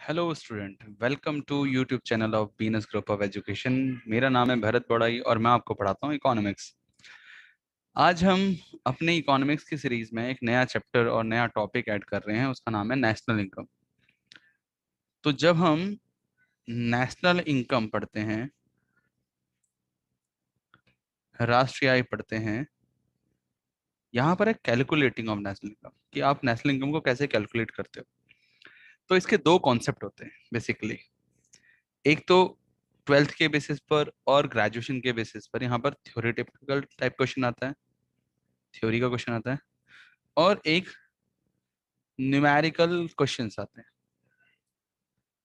Hello student, welcome to YouTube channel of बीनस group of education. मेरा नाम है भरत बड़ाई और मैं आपको पढ़ाता हूँ इकोनॉमिक्स। आज हम अपने इकोनॉमिक्स की सीरीज में एक नया चैप्टर और नया टॉपिक ऐड कर रहे हैं, उसका नाम है नेशनल इनकम। तो जब हम नेशनल इनकम पढ़ते हैं, राष्ट्रीय आय पढ़ते हैं, यहाँ पर है कैलकुलेटिंग ऑफ नेशनल इनकम कि आप नेशनल इनकम को कैसे कैलकुलेट करते हो। तो इसके दो कॉन्सेप्ट होते हैं बेसिकली। एक तो ट्वेल्थ के बेसिस पर और ग्रेजुएशन के बेसिस पर यहाँ पर थ्योरेटिकल टाइप क्वेश्चन आता है, थ्योरी का क्वेश्चन आता है, और एक न्यूमेरिकल क्वेश्चंस आते हैं।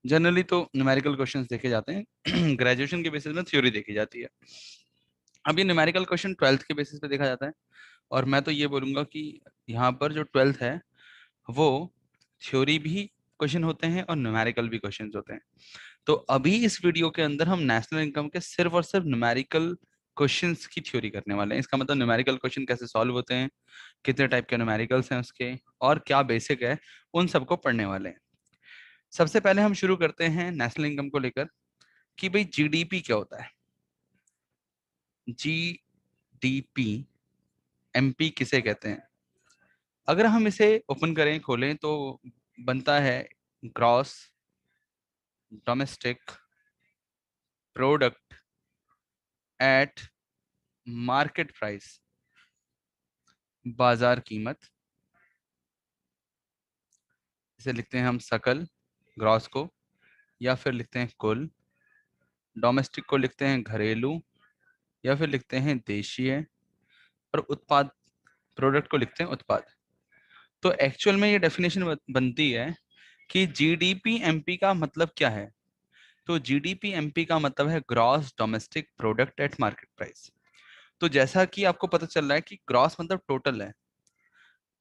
जनरली तो न्यूमेरिकल क्वेश्चंस देखे जाते हैं ग्रेजुएशन के बेसिस में थ्योरी देखी जाती है। अब ये न्यूमेरिकल क्वेश्चन ट्वेल्थ के बेसिस पे देखा जाता है, और मैं तो ये बोलूंगा कि यहाँ पर जो ट्वेल्थ है वो थ्योरी भी क्वेश्चन होते हैं और न्यूमेरिकल भी क्वेश्चन होते हैं। तो अभी इस वीडियो के अंदर हम नेशनल इनकम के सिर्फ और सिर्फ न्यूमेरिकल क्वेश्चंस की थ्योरी करने वाले हैं। इसका मतलब न्यूमेरिकल क्वेश्चन कैसे सॉल्व होते हैं, कितने टाइप के न्यूमेरिकल्स हैं उसके, और क्या बेसिक है, उन सबको पढ़ने वाले हैं। सबसे पहले हम शुरू करते हैं नेशनल इनकम को लेकर कि भाई जीडीपी क्या होता है। जीडीपी, एमपी किसे कहते हैं? अगर हम इसे ओपन करें, खोलें, तो बनता है gross domestic product at market price, बाजार कीमत। इसे लिखते हैं हम सकल, ग्रॉस को, या फिर लिखते हैं कुल। डोमेस्टिक को लिखते हैं घरेलू, या फिर लिखते हैं देशीय। और उत्पाद, प्रोडक्ट को लिखते हैं उत्पाद। तो एक्चुअल में ये डेफिनेशन बनती है कि जीडीपी एमपी का मतलब क्या है। तो जीडीपी एमपी का मतलब है gross domestic product at market price. तो जैसा कि आपको पता चल रहा है कि ग्रॉस मतलब टोटल है,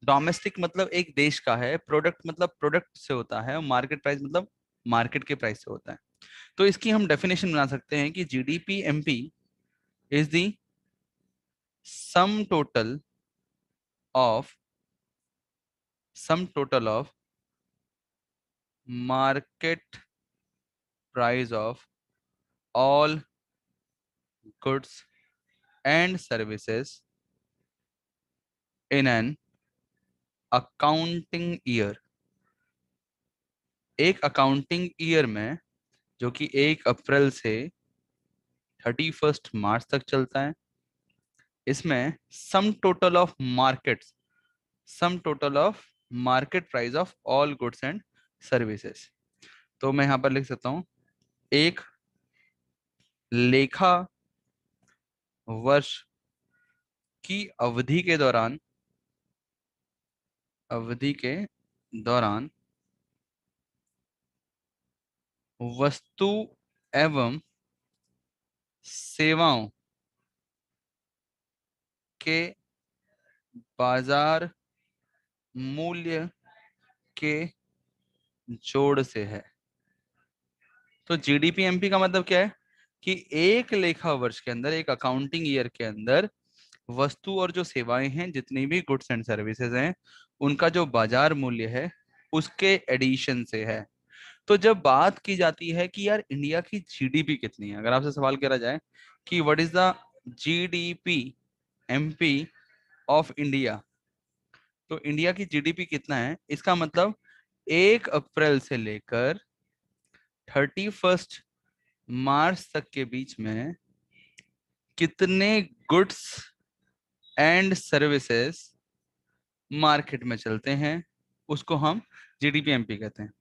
डोमेस्टिक मतलब एक देश का है, प्रोडक्ट मतलब प्रोडक्ट से होता है, और मार्केट प्राइस मतलब मार्केट के प्राइस से होता है। तो इसकी हम डेफिनेशन बना सकते हैं कि GDP MP is the sum total of market price of all goods and services in an accounting year. एक अकाउंटिंग ईयर में, जो कि 1 अप्रैल से 31 मार्च तक चलता है, इसमें sum total of market price of all goods and services. तो मैं यहाँ पर लिख सकता हूँ, एक लेखा वर्ष की अवधि के दौरान वस्तु एवं सेवाओं के बाजार मूल्य के जोड़ से है। तो जीडीपी एमपी का मतलब क्या है कि एक लेखा वर्ष के अंदर, एक अकाउंटिंग ईयर के अंदर, वस्तु और जो सेवाएं हैं, जितनी भी गुड्स एंड सर्विसेज हैं, उनका जो बाजार मूल्य है उसके एडिशन से है। तो जब बात की जाती है कि यार इंडिया की जीडीपी कितनी है, अगर आपसे सवाल करा जाए कि what is the GDP MP of India, तो इंडिया की जीडीपी कितना है, इसका मतलब 1 अप्रैल से लेकर 31 मार्च तक के बीच में कितने गुड्स एंड सर्विसेज मार्केट में चलते हैं, उसको हम जीडीपी एमपी कहते हैं।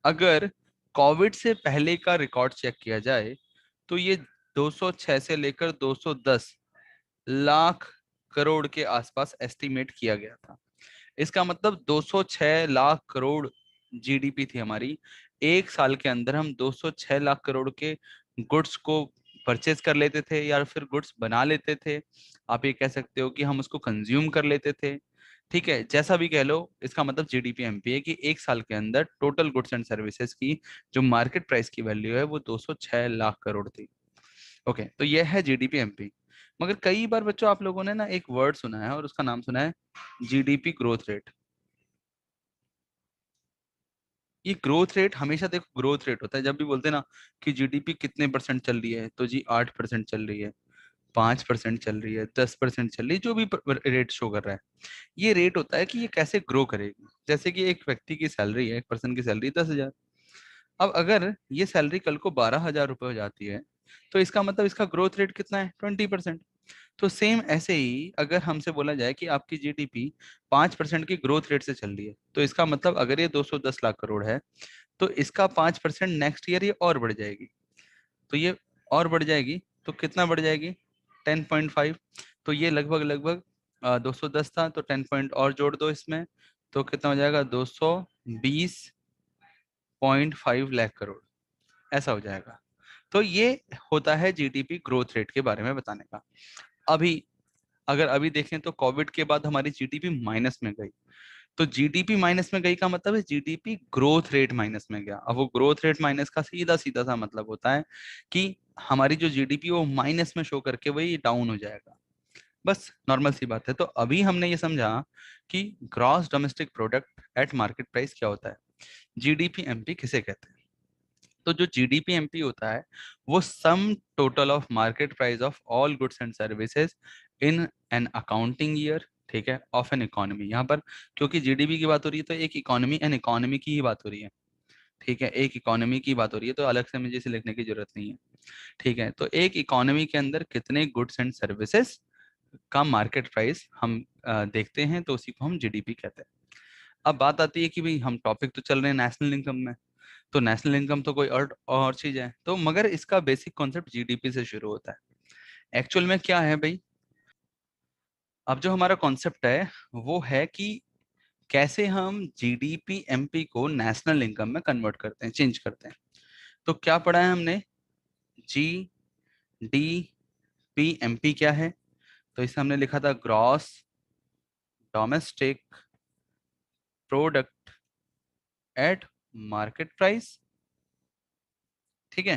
अगर कोविड से पहले का रिकॉर्ड चेक किया जाए तो ये 206 से लेकर 210 लाख करोड़ के आसपास एस्टिमेट किया गया था। इसका मतलब 206 लाख करोड़ जीडीपी थी हमारी। एक साल के अंदर हम 206 लाख करोड़ के गुड्स को परचेज कर लेते थे, या फिर गुड्स बना लेते थे। आप ये कह सकते हो कि हम उसको कंज्यूम कर लेते थे। ठीक है, जैसा भी कह लो, इसका मतलब जीडीपी एमपी है कि एक साल के अंदर टोटल गुड्स एंड सर्विसेज की जो मार्केट प्राइस की वैल्यू है वो 206 लाख करोड़ थी। ओके, तो ये है जीडीपी एमपी। मगर कई बार बच्चों आप लोगों ने ना एक वर्ड सुना है, और उसका नाम सुना है जीडीपी ग्रोथ रेट। ये ग्रोथ रेट हमेशा देखो ग्रोथ रेट होता है। जब भी बोलते हैं ना कि जीडीपी कितने परसेंट चल रही है, तो जी 8% चल रही है, 5% चल रही है, 10% चल रही है, जो भी रेट शो कर रहा है, ये रेट होता है कि ये कैसे ग्रो करेगी। जैसे कि एक व्यक्ति की सैलरी है, एक पर्सन की सैलरी 10,000। अब अगर ये सैलरी कल को 12,000 रुपये हो जाती है, तो इसका मतलब इसका ग्रोथ रेट कितना है, 20%। तो सेम ऐसे ही अगर हमसे बोला जाए कि आपकी जीडीपी 5% की ग्रोथ रेट से चल रही है, तो इसका मतलब अगर ये 210 लाख करोड़ है, तो इसका 5% नेक्स्ट ईयर ये और बढ़ जाएगी। तो ये और बढ़ जाएगी, तो कितना बढ़ जाएगी, 10.5। तो ये लगभग लगभग 210 था, तो 10 पॉइंट और जोड़ दो इसमें, तो कितना हो जाएगा, 220.5 लाख करोड़, ऐसा हो जाएगा। तो ये होता है जीडीपी ग्रोथ रेट के बारे में बताने का। अभी अगर अभी देखें तो कोविड के बाद हमारी जीडीपी माइनस में गई। तो जीडीपी माइनस में गई का मतलब है जीडीपी ग्रोथ रेट माइनस में गया। अब वो ग्रोथ रेट माइनस का सीधा सीधा सा मतलब होता है कि हमारी जो जीडीपी वो माइनस में शो करके वही डाउन हो जाएगा। बस नॉर्मल सी बात है। तो अभी हमने ये समझा कि gross domestic product at market price क्या होता है, जीडीपी एमपी किसे कहते हैं। तो जो जीडीपी एमपी होता है वो sum total of market price of all goods and services in an accounting year, ठीक है, ऑफ एन इकोनॉमी। यहाँ पर क्योंकि जीडीपी की बात हो रही है तो एक इकोनॉमी एन इकोनॉमी की ही बात हो रही है, ठीक है, एक इकोनॉमी की बात हो रही है, तो अलग से मुझे इसे लिखने की जरूरत नहीं है। ठीक है, तो एक इकोनॉमी के अंदर कितने गुड्स एंड सर्विसेज का मार्केट प्राइस हम देखते हैं, तो उसी को हम जीडीपी कहते हैं। अब बात आती है कि भाई हम टॉपिक तो चल रहे हैं नेशनल इनकम में, तो नेशनल इनकम तो कोई और चीज है, तो मगर इसका बेसिक कॉन्सेप्ट जीडीपी से शुरू होता है। एक्चुअल में क्या है भाई, अब जो हमारा कॉन्सेप्ट है वो है कि कैसे हम जीडीपी एमपी को नेशनल इनकम में कन्वर्ट करते हैं, चेंज करते हैं। तो क्या पढ़ा है हमने, जी डी पी एमपी क्या है, तो इसे हमने लिखा था gross domestic product at market price, ठीक है।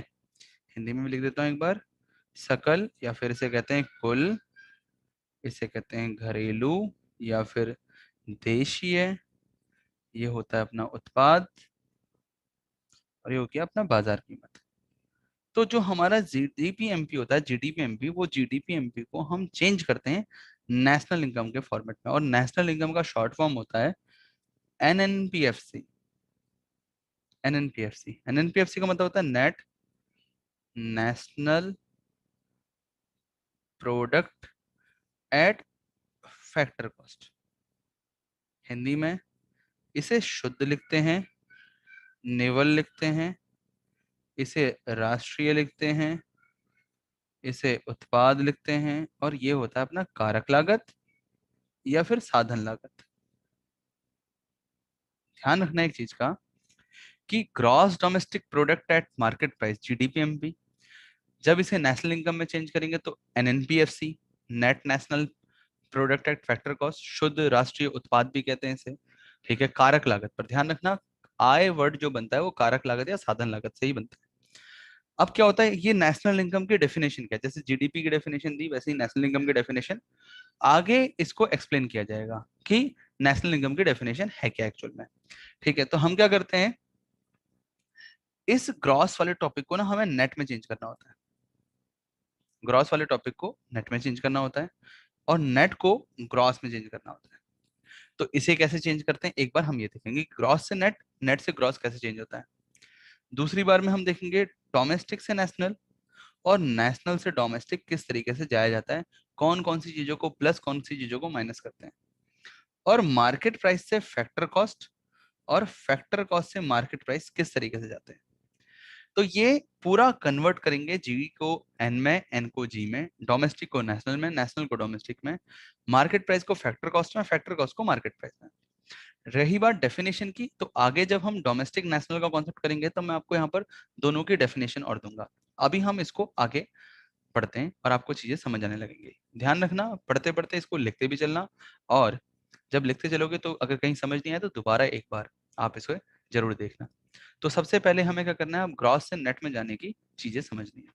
हिंदी में भी लिख देता हूँ एक बार, सकल या फिर इसे कहते हैं कुल, इसे कहते हैं घरेलू या फिर देशीय, ये होता है अपना उत्पाद, और ये हो गया अपना बाजार कीमत। तो जो हमारा जीडीपी एमपी होता है, जीडीपी एमपी, वो जीडीपी एमपी को हम चेंज करते हैं नेशनल इनकम के फॉर्मेट में, और नेशनल इनकम का शॉर्ट फॉर्म होता है एनएनपीएफसी। एनएनपीएफसी, एनएनपीएफसी का मतलब होता है net national product at factor cost. Hindi में इसे शुद्ध लिखते हैं, निवल लिखते हैं, इसे राष्ट्रीय लिखते हैं, इसे उत्पाद लिखते हैं, और ये होता है अपना कारक लागत या फिर साधन लागत। ध्यान रखना एक चीज का कि gross domestic product at market price GDPMP, जब इसे नेशनल इनकम में चेंज करेंगे तो NNPFC, net national product at factor cost, शुद्ध राष्ट्रीय उत्पाद भी कहते हैं इसे, ठीक है। कारक लागत पर ध्यान रखना, आय वर्ड जो बनता है वो कारक लागत या साधन लागत से ही बनता है। अब क्या होता है, ये नेशनल इनकम की डेफिनेशन क्या है, जैसे जीडीपी की डेफिनेशन दी वैसे ही नेशनल इनकम की डेफिनेशन आगे इसको एक्सप्लेन किया जाएगा कि नेशनल इनकम की डेफिनेशन है क्या एक्चुअल में। ठीक है, तो हम क्या करते हैं, इस ग्रॉस वाले टॉपिक को ना हमें नेट में चेंज करना होता है। ग्रॉस वाले टॉपिक को नेट में चेंज करना होता है और नेट को ग्रॉस में चेंज करना होता है। तो इसे कैसे चेंज करते हैं, एक बार हम ये देखेंगे ग्रॉस से नेट, नेट से ग्रॉस कैसे चेंज होता है। दूसरी बार में हम देखेंगे डोमेस्टिक से नेशनल और नेशनल से डोमेस्टिक किस तरीके से जाया जाता है, कौन कौन सी चीजों को प्लस कौन सी चीजों को माइनस करते हैं। और मार्केट प्राइस से फैक्टर कॉस्ट और फैक्टर कॉस्ट से मार्केट प्राइस किस तरीके से जाते हैं। तो ये पूरा कन्वर्ट करेंगे, जी को एन में, एन को जी में, डोमेस्टिक को नेशनल में, नेशनल को डोमेस्टिक में, मार्केट प्राइस को फैक्टर कॉस्ट में, फैक्टर कॉस्ट को मार्केट प्राइस में। रही बात डेफिनेशन की, तो आगे जब हम डोमेस्टिक नेशनल का कॉन्सेप्ट करेंगे तो मैं आपको यहाँ पर दोनों की डेफिनेशन और दूंगा। अभी हम इसको आगे पढ़ते हैं और आपको चीजें समझ आने लगेंगी। ध्यान रखना, पढ़ते पढ़ते इसको लिखते भी चलना, और जब लिखते चलोगे तो अगर कहीं समझ नहीं आया तो दोबारा एक बार आप इसको जरूर देखना। तो सबसे पहले हमें क्या करना है, अब ग्रॉस से नेट में जाने की चीजें समझनी है।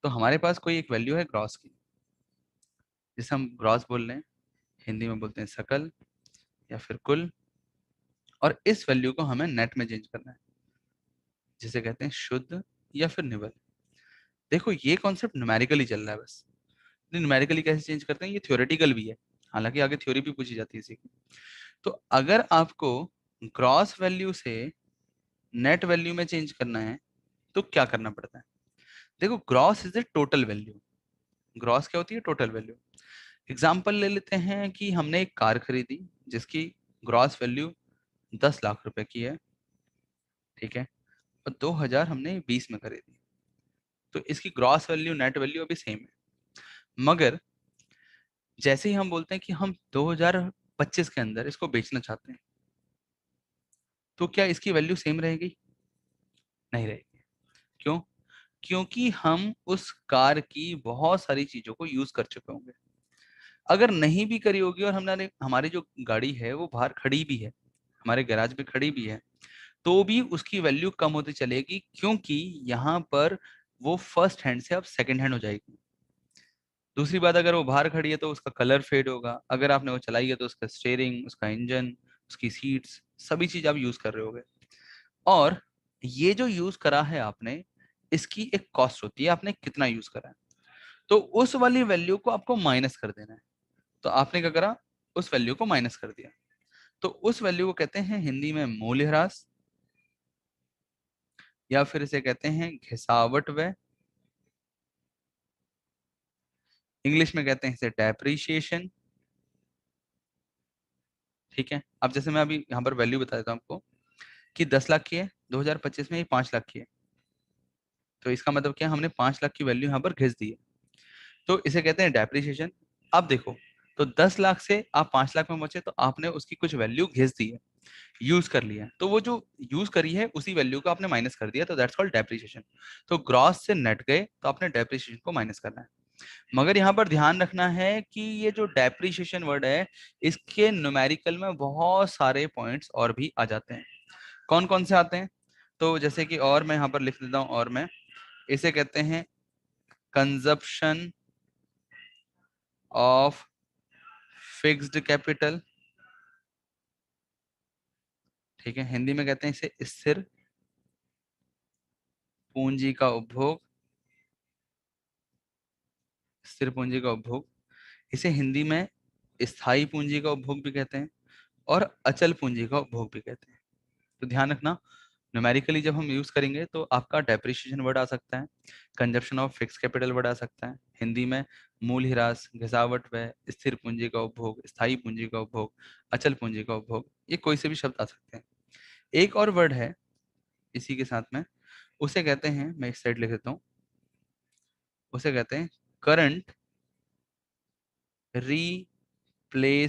तो हमारे पास कोई एक वैल्यू है ग्रॉस की, जिसे हम ग्रॉस बोल रहे हैं, हिंदी में बोलते हैं सकल या फिर कुल, और इस वैल्यू को हमें नेट में चेंज करना है, जिसे कहते हैं शुद्ध या फिर निवल। देखो ये कॉन्सेप्ट न्यूमेरिकली चल रहा है बस। न्यूमेरिकली कैसे चेंज करते हैं ये थ्योरेटिकल भी है, हालांकि आगे थ्योरी भी पूछी जाती है इसी की। तो अगर आपको ग्रॉस वैल्यू से नेट वैल्यू में चेंज करना है तो क्या करना पड़ता है? देखो gross is the total value. Gross क्या होती है? Total value. एग्जाम्पल ले लेते हैं कि हमने एक कार खरीदी जिसकी ग्रॉस वैल्यू 10 लाख रुपए की है, ठीक है, और 2020 में खरीदी, तो इसकी ग्रॉस वैल्यू नेट वैल्यू अभी सेम है। मगर जैसे ही हम बोलते हैं कि हम 2025 के अंदर इसको बेचना चाहते हैं, तो क्या इसकी वैल्यू सेम रहेगी? नहीं रहेगी। क्यों? क्योंकि हम उस कार की बहुत सारी चीजों को यूज कर चुके होंगे। अगर नहीं भी करी होगी और हमने हमारी जो गाड़ी है वो बाहर खड़ी भी है, हमारे गैराज में खड़ी भी है, तो भी उसकी वैल्यू कम होती चलेगी, क्योंकि यहाँ पर वो फर्स्ट हैंड से अब सेकंड हैंड हो जाएगी। दूसरी बात, अगर वो बाहर खड़ी है तो उसका कलर फेड होगा, अगर आपने वो चलाई है तो उसका स्टेयरिंग, उसका इंजन, उसकी सीट्स, सभी चीज आप यूज कर रहे होगे। और ये जो यूज करा है आपने, इसकी एक कॉस्ट होती है, आपने कितना यूज करा है, तो उस वाली वैल्यू को आपको माइनस कर देना है। तो आपने क्या करा? उस वैल्यू को माइनस कर दिया। तो उस वैल्यू को कहते हैं हिंदी में मूल्यह्रास, या फिर इसे कहते हैं घिसावट व्यय, इंग्लिश में कहते हैं इसे डेप्रिसिएशन। ठीक है, अब जैसे मैं अभी यहाँ पर वैल्यू बता देता हूँ आपको कि 10 लाख की है, 2025 में ये 5 लाख की है, तो इसका मतलब क्या है? हमने 5 लाख की वैल्यू यहाँ पर घिस दी है, तो इसे कहते हैं डेप्रिसिएशन। अब देखो, तो 10 लाख से आप 5 लाख में पहुंचे, तो आपने उसकी कुछ वैल्यू घिस दी है, यूज कर लिया है, तो वो जो यूज करी है उसी वैल्यू को आपने माइनस कर दिया, तो दैट्स कॉल्ड डेप्रिसिएशन। तो ग्रॉस से नेट गए तो आपने डेप्रिसिएशन को माइनस करना है। मगर यहाँ पर ध्यान रखना है कि ये जो डेप्रिसिएशन वर्ड है, इसके न्यूमेरिकल में बहुत सारे पॉइंट्स और भी आ जाते हैं। कौन कौन से आते हैं? तो जैसे कि, और मैं यहाँ पर लिख देता हूँ, और मैं इसे कहते हैं कंजप्शन ऑफ फिक्स्ड कैपिटल। ठीक है, हिंदी में कहते हैं इसे स्थिर पूंजी का उपभोग। स्थिर पूंजी का उपभोग, इसे हिंदी में स्थायी पूंजी का उपभोग भी कहते हैं, और अचल पूंजी का उपभोग भी कहते हैं। तो ध्यान रखना, न्यूमेरिकली जब हम यूज करेंगे तो आपका डेप्रिसिएशन वर्ड आ सकता है, consumption of fix capital word आ सकता है, हिंदी में मूल्यह्रास, घिसावट व्यय, स्थिर पूंजी का उपभोग, स्थायी पूंजी का उपभोग, अचल पूंजी का उपभोग, ये कोई से भी शब्द आ सकते हैं। एक और वर्ड है इसी के साथ में, उसे कहते हैं, मैं इस साइड लिख देता हूँ, उसे कहते हैं करंट रीप्लेसमेंट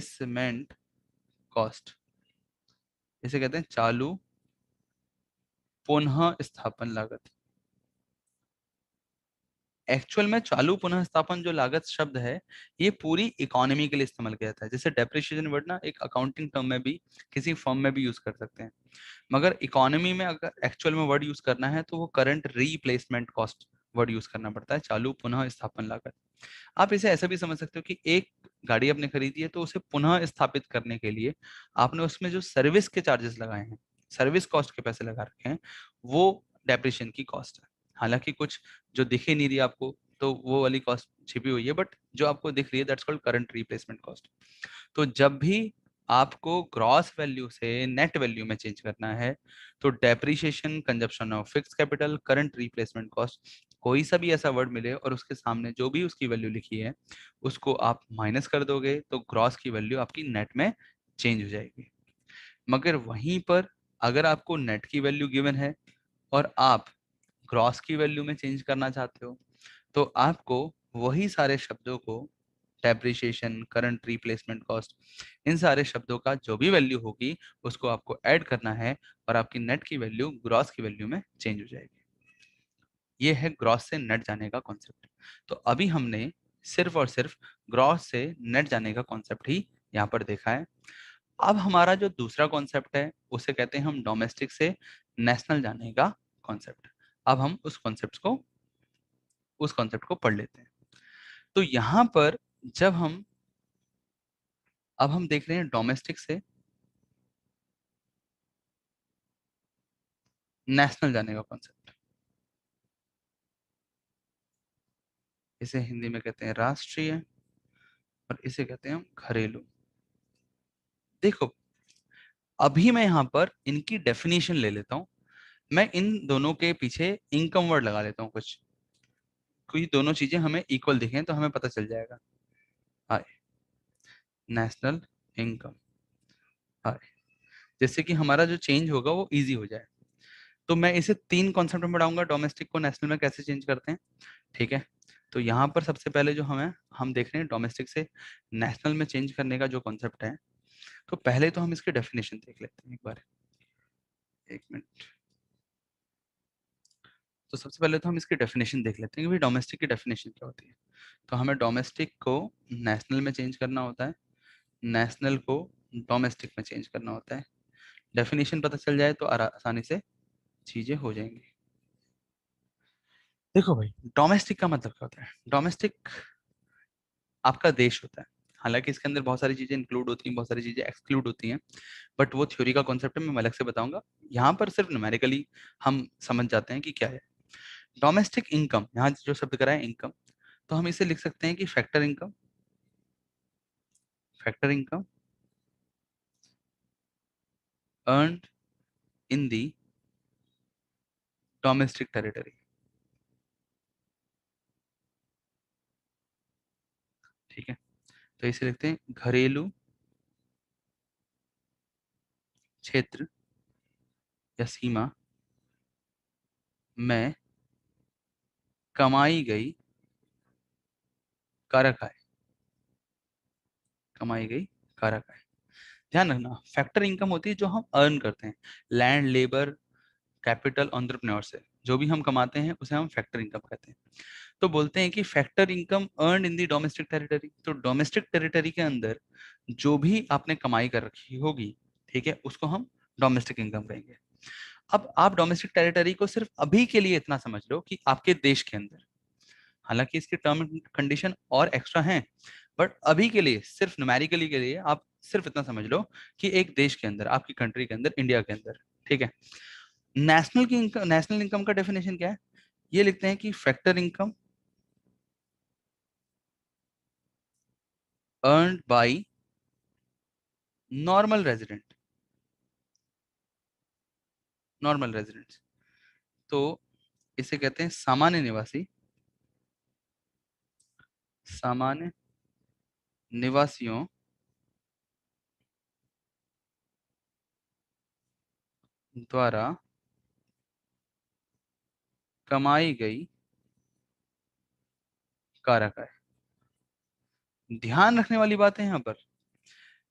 कॉस्ट। इसे कहते हैं चालू पुनः स्थापन लागत। एक्चुअल में चालू पुनः स्थापन जो लागत शब्द है, ये पूरी इकोनॉमी के लिए इस्तेमाल किया जाता है। जैसे डेप्रिसिएशन वर्ड ना एक अकाउंटिंग टर्म में भी, किसी फर्म में भी यूज कर सकते हैं, मगर इकोनॉमी में अगर एक्चुअल में वर्ड यूज करना है तो वो current replacement cost word use करना पड़ता है, चालू पुनः स्थापन लागत। आप इसे ऐसा भी समझ सकते हो कि एक गाड़ी आपने खरीदी है, तो उसे पुनः स्थापित करने के लिए आपने उसमें जो सर्विस के चार्जेस लगाए हैं, सर्विस कॉस्ट के पैसे लगा रखे हैं, वो डेप्रिसिएशन की कॉस्ट है। हालांकि कुछ जो दिख ही नहीं रही आपको, तो वो वाली कॉस्ट छिपी हुई है, बट जो आपको दिख रही है that's called current replacement cost. तो जब भी आपको ग्रॉस वैल्यू से नेट वैल्यू में चेंज करना है, तो depreciation, consumption of fix capital, current replacement cost, कोई सा भी ऐसा वर्ड मिले और उसके सामने जो भी उसकी वैल्यू लिखी है उसको आप माइनस कर दोगे, तो ग्रॉस की वैल्यू आपकी नेट में चेंज हो जाएगी। मगर वहीं पर अगर आपको नेट की वैल्यू गिवन है और आप ग्रॉस की वैल्यू में चेंज करना चाहते हो, तो आपको वही सारे शब्दों को, डेप्रिसिएशन, करंट रिप्लेसमेंट कॉस्ट, इन सारे शब्दों का जो भी वैल्यू होगी उसको आपको ऐड करना है, और आपकी नेट की वैल्यू ग्रॉस की वैल्यू में चेंज हो जाएगी। ये है ग्रॉस से नेट जाने का कॉन्सेप्ट। तो अभी हमने सिर्फ और सिर्फ ग्रॉस से नेट जाने का कॉन्सेप्ट ही यहाँ पर देखा है। अब हमारा जो दूसरा कॉन्सेप्ट है उसे कहते हैं हम डोमेस्टिक से नेशनल जाने का कॉन्सेप्ट। अब हम उस कॉन्सेप्ट को पढ़ लेते हैं। तो यहाँ पर जब हम अब हम देख रहे हैं डोमेस्टिक से नेशनल जाने का कॉन्सेप्ट, इसे हिंदी में कहते हैं राष्ट्रीय और इसे कहते हैं हम घरेलू। देखो, अभी मैं यहाँ पर इनकी डेफिनेशन ले लेता हूँ। मैं इन दोनों के पीछे इनकम वर्ड लगा लेता हूँ कुछ, क्योंकि दोनों चीजें हमें इक्वल दिखें तो हमें पता चल जाएगा। हाय, नेशनल इनकम, हाय, जिससे कि हमारा जो चेंज होगा वो इजी हो जाए। तो मैं इसे तीन कॉन्सेप्ट में बढ़ाऊंगा, डोमेस्टिक को नेशनल में कैसे चेंज करते हैं। ठीक है, तो यहाँ पर सबसे पहले जो हम देख रहे हैं डोमेस्टिक से नेशनल में चेंज करने का जो कॉन्सेप्ट है, तो पहले तो हम इसकी डेफिनेशन देख लेते हैं एक बार। एक मिनट। तो सबसे पहले तो हम इसकी डेफिनेशन देख लेते हैं कि भाई डोमेस्टिक की डेफिनेशन क्या होती है। तो हमें डोमेस्टिक को नेशनल में चेंज करना होता है, नेशनल को डोमेस्टिक में चेंज करना होता है। डेफिनेशन पता चल जाए तो आसानी से चीजें हो जाएंगी। देखो भाई, डोमेस्टिक का मतलब क्या होता है। डोमेस्टिक आपका देश होता है, हालांकि इसके अंदर बहुत सारी चीजें इंक्लूड होती हैं, बहुत सारी चीजें एक्सक्लूड होती हैं, बट वो थ्योरी का कॉन्सेप्ट है, मैं अलग से बताऊंगा। यहाँ पर सिर्फ न्यूमेरिकली हम समझ जाते हैं कि क्या है डोमेस्टिक इनकम। यहाँ जो शब्द करा है इनकम, तो हम इसे लिख सकते हैं कि factor income, factor income earned in the domestic territory. ठीक है, तो इसे लिखते हैं घरेलू क्षेत्र या सीमा में कमाई गई कारक आय, कमाई गई कारक आय। ध्यान रखना, फैक्टर इनकम होती है जो हम अर्न करते हैं, लैंड, लेबर, कैपिटल, एंटरप्रेन्योर से जो भी हम कमाते हैं उसे हम फैक्टर इनकम कहते हैं। तो बोलते हैं कि factor income earn in the domestic territory. तो डोमेस्टिक टेरिटरी के अंदर जो भी आपने कमाई कर रखी होगी, ठीक है, उसको हम डोमेस्टिक इनकम कहेंगे। अब आप डोमेस्टिक टेरिटरी को सिर्फ अभी के लिए इतना समझ लो कि आपके देश के अंदर, हालांकि इसके टर्म एंड कंडीशन और एक्स्ट्रा हैं, बट अभी के लिए सिर्फ न्यूमेरिकली के लिए आप सिर्फ इतना समझ लो कि एक देश के अंदर, आपकी कंट्री के अंदर, इंडिया के अंदर। ठीक है, नेशनल इनकम का डेफिनेशन क्या है, ये लिखते हैं कि factor income earned by normal resident, normal residents. तो इसे कहते हैं सामान्य निवासी, सामान्य निवासियों द्वारा कमाई गई कारक आय। ध्यान रखने वाली बात है यहाँ पर,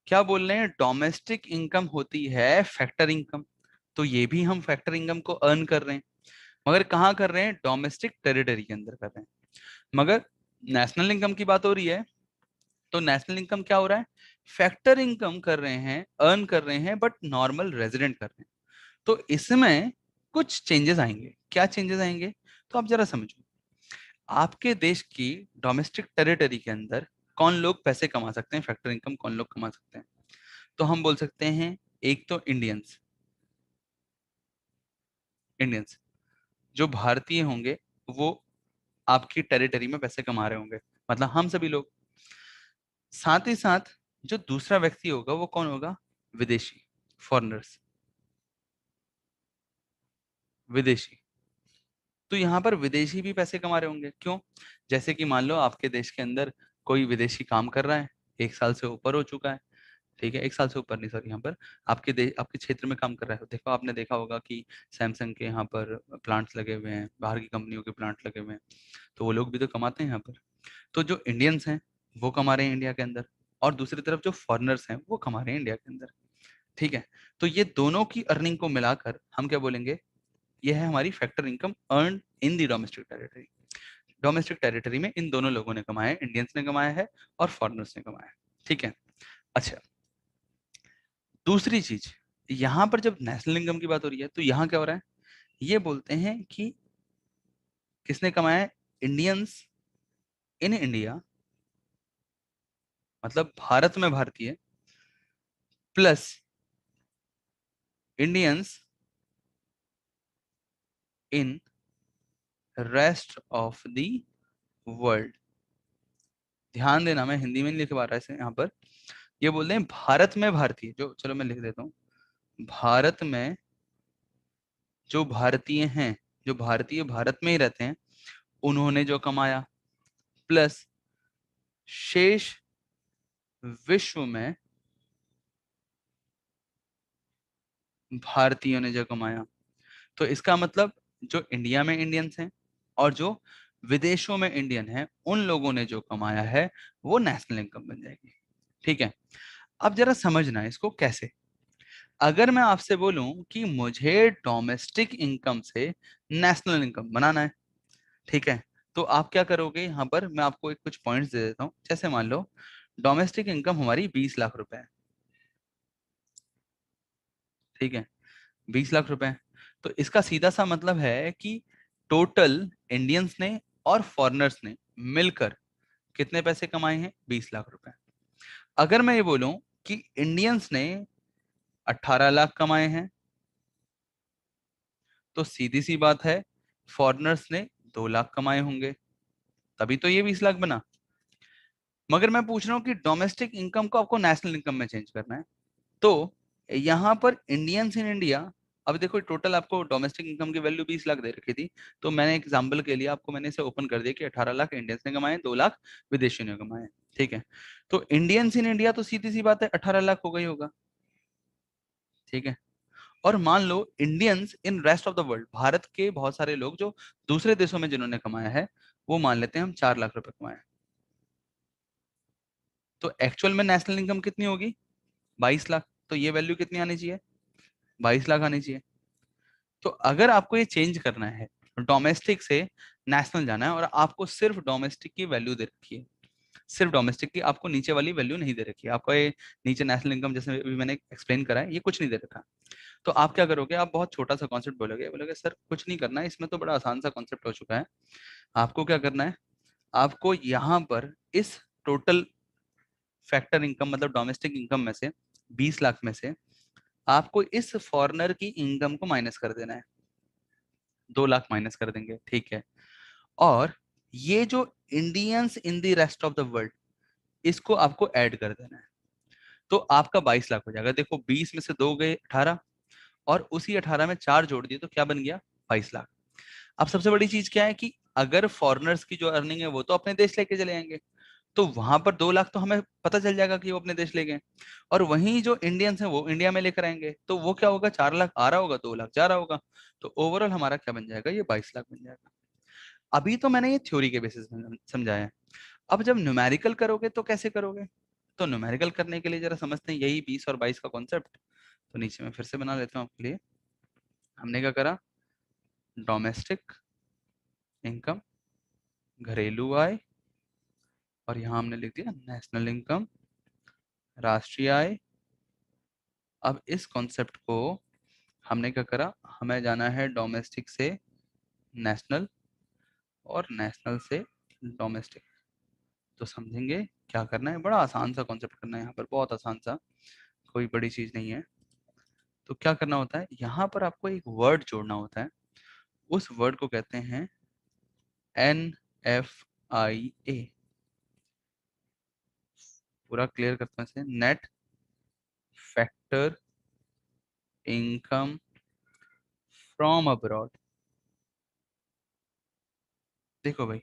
क्या बोल रहे हैं, डोमेस्टिक इनकम होती है फैक्टर इनकम, तो ये भी हम फैक्टर इनकम को अर्न कर रहे हैं, मगर कहाँ कर रहे हैं, डोमेस्टिक टेरिटरी के अंदर कर रहे हैं। मगर नेशनल इनकम की बात हो रही है, तो नेशनल इनकम क्या हो रहा है, फैक्टर इनकम कर रहे हैं, अर्न कर रहे हैं, बट नॉर्मल रेजिडेंट कर रहे हैं। तो इसमें कुछ चेंजेस आएंगे। क्या चेंजेस आएंगे, तो आप जरा समझो। आपके देश की डोमेस्टिक टेरिटरी के अंदर कौन लोग पैसे कमा सकते हैं, फैक्टर इनकम कौन लोग कमा सकते हैं। तो हम बोल सकते हैं एक तो इंडियंस, इंडियंस जो भारतीय होंगे, वो आपकी टेरिटरी में पैसे कमा रहे होंगे, मतलब हम सभी लोग। साथ ही साथ जो दूसरा व्यक्ति होगा वो कौन होगा, विदेशी, फॉरेनर्स, विदेशी। तो यहाँ पर विदेशी भी पैसे कमा रहे होंगे, क्यों, जैसे कि मान लो आपके देश के अंदर कोई विदेशी काम कर रहा है, 1 साल से ऊपर हो चुका है। ठीक है, 1 साल से ऊपर नहीं, सॉरी, यहाँ पर आपके देश, आपके क्षेत्र में काम कर रहा है। देखो, आपने देखा होगा कि सैमसंग के यहाँ पर प्लांट्स लगे हुए हैं, बाहर की कंपनियों के प्लांट लगे हुए हैं, तो वो लोग भी तो कमाते हैं यहाँ पर। तो जो इंडियंस हैं वो कमा रहे हैं इंडिया के अंदर, और दूसरी तरफ जो फॉरेनर्स हैं वो कमा रहे हैं इंडिया के अंदर। ठीक है, तो ये दोनों की अर्निंग को मिलाकर हम क्या बोलेंगे, ये है हमारी factor income earn in the domestic territory. Domestic territory में इन दोनों लोगों ने कमाया है, इंडियंस ने कमाया है और फॉरेनर्स ने कमाया है। ठीक है, अच्छा, दूसरी चीज, यहाँ पर जब नेशनल इनकम की बात हो रही है तो यहाँ क्या हो रहा है, ये बोलते हैं कि किसने कमाया है, इंडियंस इन इंडिया, मतलब भारत में भारतीय, plus Indians in rest of the world. ध्यान देना, मैं हिंदी में नहीं लिख पा रहा है यहाँ पर। ये बोल रहे हैं भारत में भारतीय जो, चलो मैं लिख देता हूँ, भारत में जो भारतीय हैं, जो भारतीय भारत में ही रहते हैं, उन्होंने जो कमाया, प्लस शेष विश्व में भारतीयों ने जो कमाया। तो इसका मतलब जो इंडिया में इंडियंस हैं और जो विदेशों में इंडियन हैं, उन लोगों ने जो कमाया है वो नेशनल इनकम बन जाएगी। ठीक है, अब जरा समझना है इसको कैसे। अगर मैं आपसे बोलूं कि मुझे डोमेस्टिक इनकम से नेशनल इनकम बनाना है, ठीक है, तो आप क्या करोगे? यहाँ पर मैं आपको एक कुछ पॉइंट्स दे देता हूँ। जैसे मान लो डोमेस्टिक इनकम हमारी 20 लाख रुपए है, ठीक है, 20 लाख रुपए। तो इसका सीधा सा मतलब है कि टोटल इंडियंस ने और फॉरेनर्स ने मिलकर कितने पैसे कमाए हैं? 20 लाख रुपए। अगर मैं ये बोलूं कि इंडियंस ने 18 लाख कमाए हैं, तो सीधी सी बात है फॉरेनर्स ने 2 लाख कमाए होंगे, तभी तो ये 20 लाख बना। मगर मैं पूछ रहा हूँ कि डोमेस्टिक इनकम को आपको नेशनल इनकम में चेंज करना है, तो यहाँ पर इंडियंस इन इंडिया, अब देखो टोटल आपको डोमेस्टिक इनकम की वैल्यू 20 लाख दे रखी थी, तो मैंने एग्जांपल के लिए आपको मैंने इसे ओपन कर दिया कि 18 लाख इंडियंस ने कमाए, 2 लाख विदेशियों ने कमाए। ठीक है, तो इंडियंस इन इंडिया तो सीधी सी बात है 18 लाख हो गई होगा। ठीक है, और मान लो Indians in rest of the world, Bharat के बहुत सारे लोग जो दूसरे देशों में जिन्होंने कमाया है, वो मान लेते हैं हम 4 लाख रुपए कमाए। तो एक्चुअल में नेशनल इनकम कितनी होगी? 22 लाख। तो ये वैल्यू कितनी आनी चाहिए? 22 लाख आनी चाहिए। तो अगर आपको ये चेंज करना है, डोमेस्टिक से नेशनल जाना है, और आपको सिर्फ डोमेस्टिक की वैल्यू दे रखी है, सिर्फ डोमेस्टिक की, आपको नीचे वाली वैल्यू नहीं दे रखी है, आपको ये नीचे नेशनल इनकम जैसे अभी मैंने एक्सप्लेन करा है, ये कुछ नहीं दे रखा। तो आप क्या करोगे? आप बहुत छोटा सा कॉन्सेप्ट बोलोगे, बोलोगे सर कुछ नहीं करना है, इसमें तो बड़ा आसान सा कॉन्सेप्ट हो चुका है। आपको क्या करना है? आपको यहाँ पर इस टोटल फैक्टर इनकम मतलब डोमेस्टिक इनकम में से, 20 लाख में से आपको इस फॉरेनर की इनकम को माइनस कर देना है। 2 लाख माइनस कर देंगे, ठीक है। और ये जो Indians in the rest of the world, इसको आपको ऐड कर देना है। तो आपका 22 लाख हो जाएगा। देखो 20 में से 2 गए 18, और उसी 18 में 4 जोड़ दिए तो क्या बन गया? 22 लाख। अब सबसे बड़ी चीज क्या है कि अगर फॉरेनर्स की जो अर्निंग है वो तो अपने देश लेके चले जाएंगे, तो वहां पर 2 लाख तो हमें पता चल जाएगा कि वो अपने देश ले गए। और वहीं जो इंडियंस हैं वो इंडिया में लेकर आएंगे, तो वो क्या होगा? 4 लाख आ रहा होगा, 2 लाख जा रहा होगा। तो ओवरऑल हमारा क्या बन जाएगा? ये 22 लाख बन जाएगा। अभी तो मैंने ये थ्योरी के बेसिस में समझाया है। अब जब न्यूमेरिकल करोगे तो कैसे करोगे? तो न्यूमेरिकल करने के लिए जरा समझते हैं यही 20 और 22 का कॉन्सेप्ट। तो नीचे में फिर से बना लेता हूँ आपके लिए। हमने क्या करा? डोमेस्टिक इनकम, घरेलू आय, और यहाँ हमने लिख दिया नेशनल इनकम, राष्ट्रीय आय। अब इस कॉन्सेप्ट को हमने क्या करा? हमें जाना है डोमेस्टिक से नेशनल और नेशनल से डोमेस्टिक। तो समझेंगे क्या करना है, बड़ा आसान सा कॉन्सेप्ट करना है यहाँ पर, बहुत आसान सा, कोई बड़ी चीज नहीं है। तो क्या करना होता है, यहाँ पर आपको एक वर्ड जोड़ना होता है, उस वर्ड को कहते हैं NFIA। पूरा क्लियर करते हैं इसे, net factor income from abroad. देखो भाई,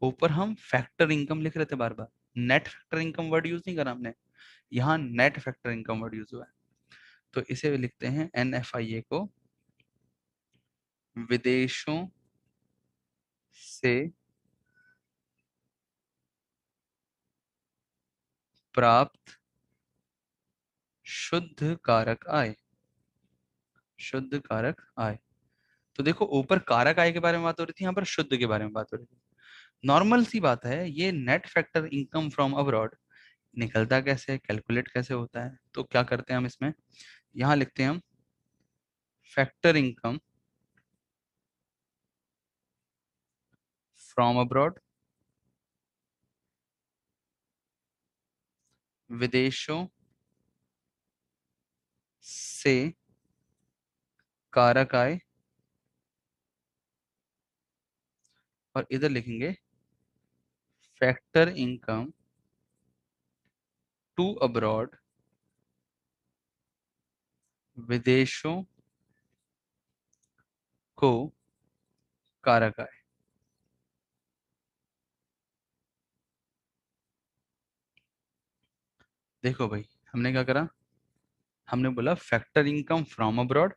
ऊपर हम फैक्टर इनकम लिख रहे थे बार बार, net factor income word use नहीं करा हमने, यहाँ net factor income word use हुआ है। तो इसे लिखते हैं NFIA को, विदेशों से प्राप्त शुद्ध कारक आय, शुद्ध कारक आय। तो देखो ऊपर कारक आय के बारे में बात हो रही थी, यहाँ पर शुद्ध के बारे में बात हो रही थी। नॉर्मल सी बात है, ये net factor income from abroad निकलता कैसे है, कैलकुलेट कैसे होता है? तो क्या करते हैं हम इसमें, यहाँ लिखते हैं हम फैक्टर इनकम फ्रॉम अब्रॉड, विदेशों से कारक आय और इधर लिखेंगे फैक्टर इनकम टू अब्रॉड, विदेशों को कारक आय। देखो भाई, हमने क्या करा, हमने बोला factor income from abroad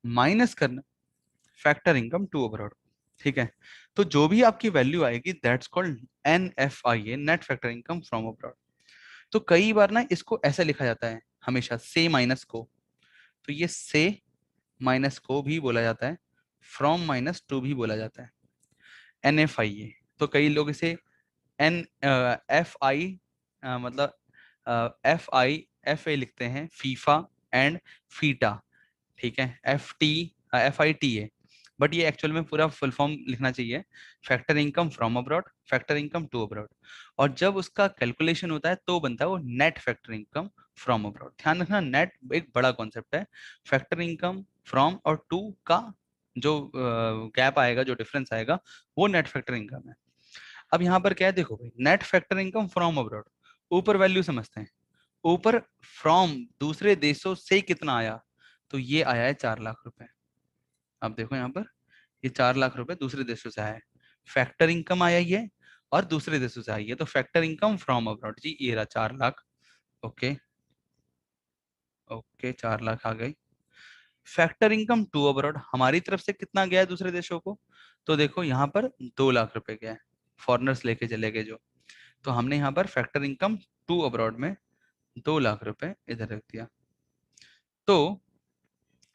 minus करना फैक्टर इनकम टू अब्रॉड। ठीक है, तो जो भी आपकी वैल्यू आएगी that's called NFIA, net factor income from abroad. तो कई बार ना इसको ऐसे लिखा जाता है हमेशा, से माइनस को, तो ये से माइनस को भी बोला जाता है, फ्रॉम माइनस टू भी बोला जाता है, NFIA। तो कई लोग इसे FI, मतलब FI FA लिखते हैं, फीफा एंड फीटा। ठीक है, FITA, बट ये एक्चुअल में पूरा फुल फॉर्म लिखना चाहिए, factor income from abroad, factor income to abroad. और जब उसका कैलकुलेशन होता है तो बनता है वो net factor income from abroad. ध्यान रखना, नेट एक बड़ा कॉन्सेप्ट है, फैक्टर इनकम फ्रॉम और टू का जो गैप आएगा, जो डिफरेंस आएगा, वो नेट फैक्टर इनकम है। अब यहाँ पर क्या है, देखो भाई, net factor income from abroad, ऊपर वैल्यू समझते हैं। ऊपर फ्रॉम दूसरे देशों से कितना आया, तो ये आया है 4 लाख रुपए। अब देखो यहाँ पर, ये 4 लाख रुपए दूसरे देशों से आया है, फैक्टर इनकम आया ये, और दूसरे देशों से आई है, तो फैक्टर इनकम फ्रॉम अब्रॉड जी ये रहा 4 लाख। ओके, ओके, 4 लाख आ गई। फैक्टर इनकम टू अब्रॉड, हमारी तरफ से कितना गया है दूसरे देशों को, तो देखो यहाँ पर 2 लाख रुपए गया है, फॉरनर्स लेके चले गए जो। तो हमने यहाँ पर फैक्टर इनकम टू अब्रॉड में 2 लाख रुपए इधर रख दिया। तो